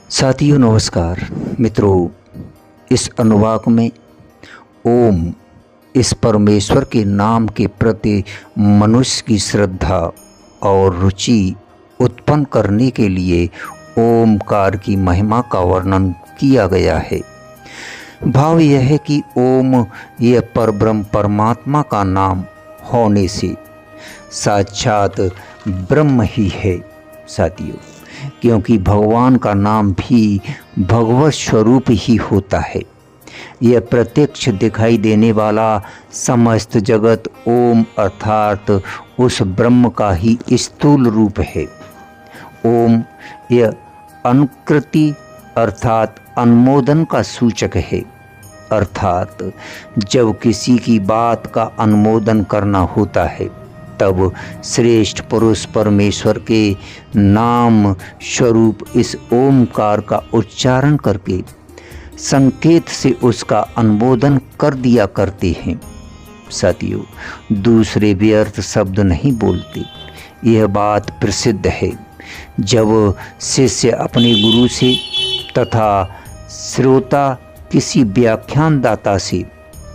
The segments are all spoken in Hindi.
साथियों नमस्कार। मित्रों, इस अनुवाक में ओम इस परमेश्वर के नाम के प्रति मनुष्य की श्रद्धा और रुचि उत्पन्न करने के लिए ओमकार की महिमा का वर्णन किया गया है। भाव यह है कि ओम यह परब्रह्म परमात्मा का नाम होने से साक्षात ब्रह्म ही है साथियों, क्योंकि भगवान का नाम भी भगवत स्वरूप ही होता है। यह प्रत्यक्ष दिखाई देने वाला समस्त जगत ओम अर्थात उस ब्रह्म का ही स्थूल रूप है। ओम यह अनुकृति अर्थात अनुमोदन का सूचक है, अर्थात जब किसी की बात का अनुमोदन करना होता है तब श्रेष्ठ पुरुष परमेश्वर के नाम स्वरूप इस ओमकार का उच्चारण करके संकेत से उसका अनुमोदन कर दिया करते हैं। साथियों, दूसरे व्यर्थ शब्द नहीं बोलते। यह बात प्रसिद्ध है। जब शिष्य अपने गुरु से तथा श्रोता किसी व्याख्यानदाता से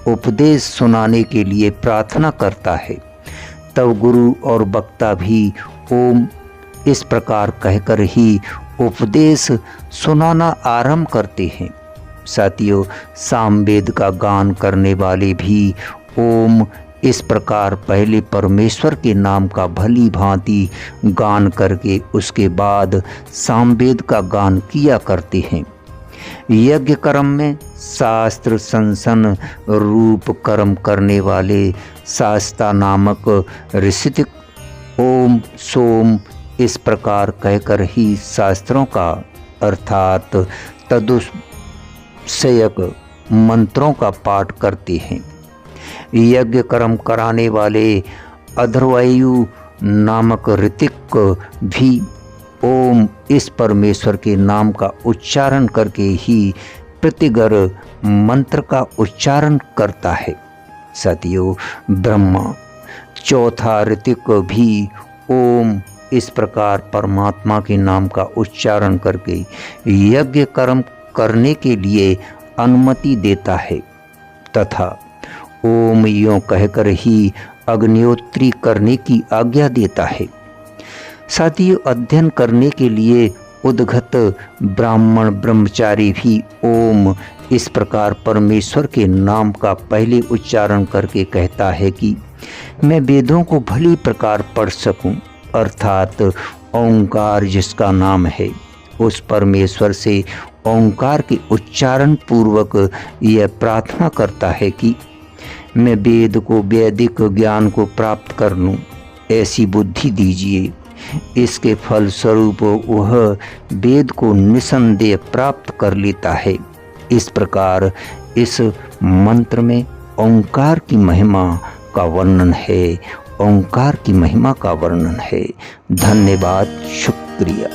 उपदेश सुनाने के लिए प्रार्थना करता है तब गुरु और वक्ता भी ओम इस प्रकार कहकर ही उपदेश सुनाना आरंभ करते हैं। साथियों, सामवेद का गान करने वाले भी ओम इस प्रकार पहले परमेश्वर के नाम का भली भांति गान करके उसके बाद सामवेद का गान किया करते हैं। यज्ञ कर्म में शास्त्र संसन रूप कर्म करने वाले शास्ता नामक ऋषितिक ओम सोम इस प्रकार कहकर ही शास्त्रों का अर्थात तदुपसेयक मंत्रों का पाठ करते हैं। यज्ञ कर्म कराने वाले अधर्वायु नामक ऋतिक भी ओम इस परमेश्वर के नाम का उच्चारण करके ही प्रतिगर मंत्र का उच्चारण करता है। साथियों, ब्रह्मा चौथा ऋतिक भी ओम इस प्रकार परमात्मा के नाम का उच्चारण करके यज्ञ कर्म करने के लिए अनुमति देता है तथा ओम यों कहकर ही अग्निहोत्री करने की आज्ञा देता है। साथियों, अध्ययन करने के लिए उद्गत ब्राह्मण ब्रह्मचारी भी ओम इस प्रकार परमेश्वर के नाम का पहले उच्चारण करके कहता है कि मैं वेदों को भली प्रकार पढ़ सकूं, अर्थात ओंकार जिसका नाम है उस परमेश्वर से ओंकार के उच्चारण पूर्वक यह प्रार्थना करता है कि मैं वेद को वैदिक ज्ञान को प्राप्त कर लूं, ऐसी बुद्धि दीजिए। इसके फलस्वरूप वह वेद को निसंदेह प्राप्त कर लेता है। इस प्रकार इस मंत्र में ओंकार की महिमा का वर्णन है। ओंकार की महिमा का वर्णन है। धन्यवाद, शुक्रिया।